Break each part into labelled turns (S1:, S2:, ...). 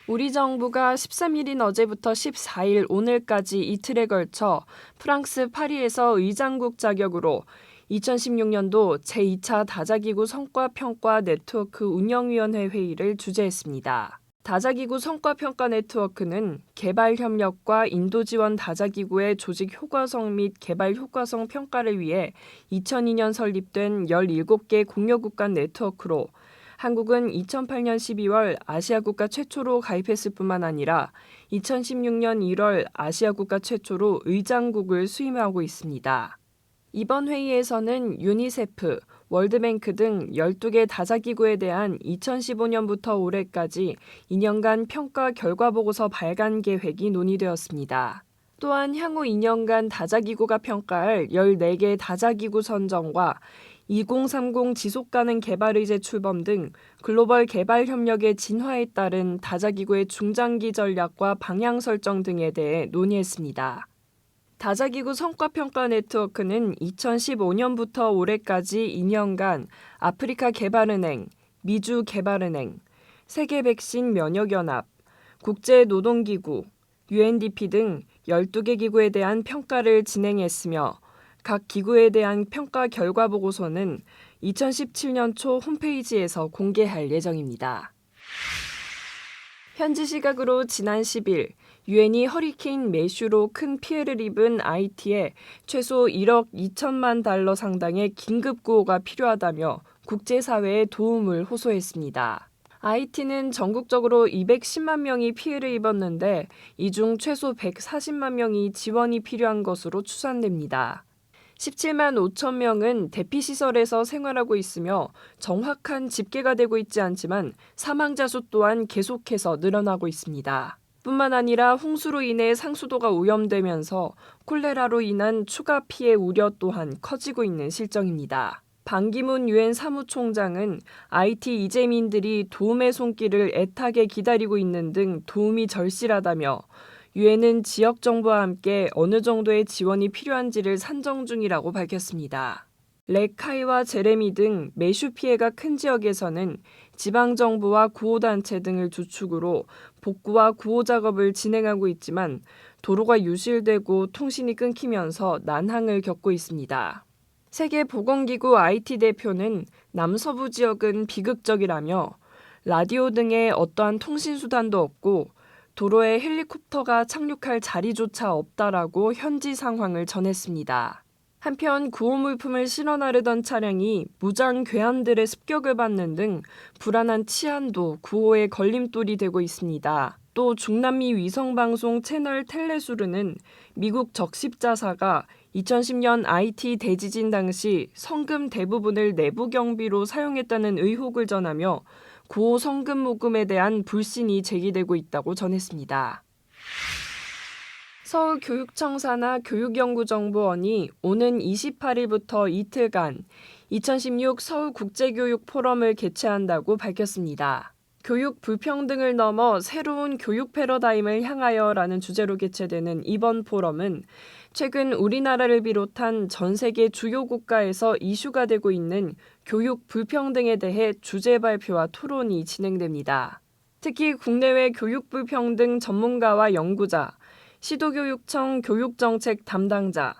S1: 우리 정부가 13일인 어제부터 14일 오늘까지 이틀에 걸쳐 프랑스 파리에서 의장국 자격으로 2016년도 제2차 다자기구 성과평가 네트워크 운영위원회 회의를 주재했습니다. 다자기구 성과평가 네트워크는 개발협력과 인도지원 다자기구의 조직 효과성 및 개발 효과성 평가를 위해 2002년 설립된 17개 공여국 간 네트워크로 한국은 2008년 12월 아시아 국가 최초로 가입했을 뿐만 아니라 2016년 1월 아시아 국가 최초로 의장국을 수임하고 있습니다. 이번 회의에서는 유니세프, 월드뱅크 등 12개 다자기구에 대한 2015년부터 올해까지 2년간 평가 결과보고서 발간 계획이 논의되었습니다. 또한 향후 2년간 다자기구가 평가할 14개 다자기구 선정과 2030 지속가능 개발의제 출범 등 글로벌 개발 협력의 진화에 따른 다자기구의 중장기 전략과 방향 설정 등에 대해 논의했습니다. 다자기구 성과평가 네트워크는 2015년부터 올해까지 2년간 아프리카 개발은행, 미주 개발은행, 세계 백신 면역연합, 국제노동기구, UNDP 등 12개 기구에 대한 평가를 진행했으며 각 기구에 대한 평가 결과 보고서는 2017년 초 홈페이지에서 공개할 예정입니다. 현지 시각으로 지난 10일 유엔이 허리케인 매슈로 큰 피해를 입은 아이티에 최소 1억 2천만 달러 상당의 긴급 구호가 필요하다며 국제사회에 도움을 호소했습니다. 아이티는 전국적으로 210만 명이 피해를 입었는데 이 중 최소 140만 명이 지원이 필요한 것으로 추산됩니다. 17만 5천 명은 대피시설에서 생활하고 있으며 정확한 집계가 되고 있지 않지만 사망자 수 또한 계속해서 늘어나고 있습니다. 뿐만 아니라 홍수로 인해 상수도가 오염되면서 콜레라로 인한 추가 피해 우려 또한 커지고 있는 실정입니다. 반기문 유엔 사무총장은 아이티 이재민들이 도움의 손길을 애타게 기다리고 있는 등 도움이 절실하다며 유엔은 지역 정부와 함께 어느 정도의 지원이 필요한지를 산정 중이라고 밝혔습니다. 렉카이와 제레미 등 매슈 피해가 큰 지역에서는 지방정부와 구호단체 등을 주축으로 복구와 구호 작업을 진행하고 있지만 도로가 유실되고 통신이 끊기면서 난항을 겪고 있습니다. 세계보건기구 IT 대표는 남서부 지역은 비극적이라며 라디오 등의 어떠한 통신수단도 없고 도로에 헬리콥터가 착륙할 자리조차 없다라고 현지 상황을 전했습니다. 한편 구호물품을 실어 나르던 차량이 무장 괴한들의 습격을 받는 등 불안한 치안도 구호의 걸림돌이 되고 있습니다. 또 중남미 위성방송 채널 텔레수르는 미국 적십자사가 2010년 IT 대지진 당시 성금 대부분을 내부 경비로 사용했다는 의혹을 전하며 구호 성금 모금에 대한 불신이 제기되고 있다고 전했습니다. 서울교육청 산하 교육연구정보원이 오는 28일부터 이틀간 2016 서울국제교육 포럼을 개최한다고 밝혔습니다. 교육 불평등을 넘어 새로운 교육 패러다임을 향하여라는 주제로 개최되는 이번 포럼은 최근 우리나라를 비롯한 전 세계 주요 국가에서 이슈가 되고 있는 교육 불평등에 대해 주제 발표와 토론이 진행됩니다. 특히 국내외 교육 불평등 전문가와 연구자, 시도교육청 교육정책 담당자,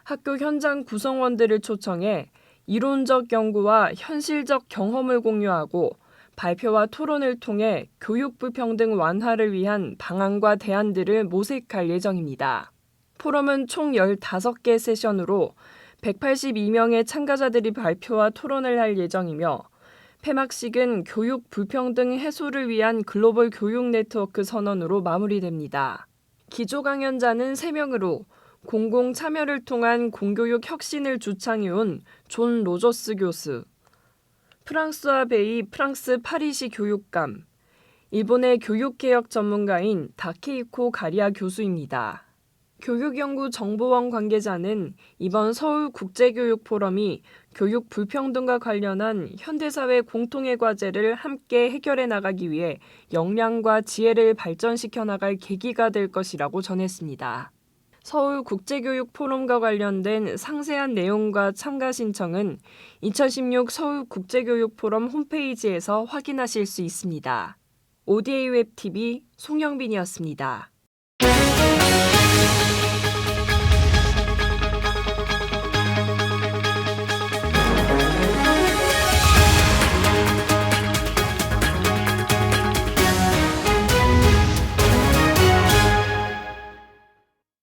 S1: 학교 현장 구성원들을 초청해 이론적 연구와 현실적 경험을 공유하고 발표와 토론을 통해 교육 불평등 완화를 위한 방안과 대안들을 모색할 예정입니다. 포럼은 총 15개 세션으로 182명의 참가자들이 발표와 토론을 할 예정이며 폐막식은 교육 불평등 해소를 위한 글로벌 교육 네트워크 선언으로 마무리됩니다. 기조 강연자는 3명으로 공공 참여를 통한 공교육 혁신을 주창해온 존 로저스 교수, 프랑스와 베이 프랑스 파리시 교육감, 일본의 교육개혁 전문가인 다케이코 가리아 교수입니다. 교육연구정보원 관계자는 이번 서울국제교육 포럼이 교육 불평등과 관련한 현대사회 공통의 과제를 함께 해결해 나가기 위해 역량과 지혜를 발전시켜 나갈 계기가 될 것이라고 전했습니다. 서울국제교육 포럼과 관련된 상세한 내용과 참가 신청은 2016 서울국제교육 포럼 홈페이지에서 확인하실 수 있습니다. ODA 웹 TV 송영빈이었습니다.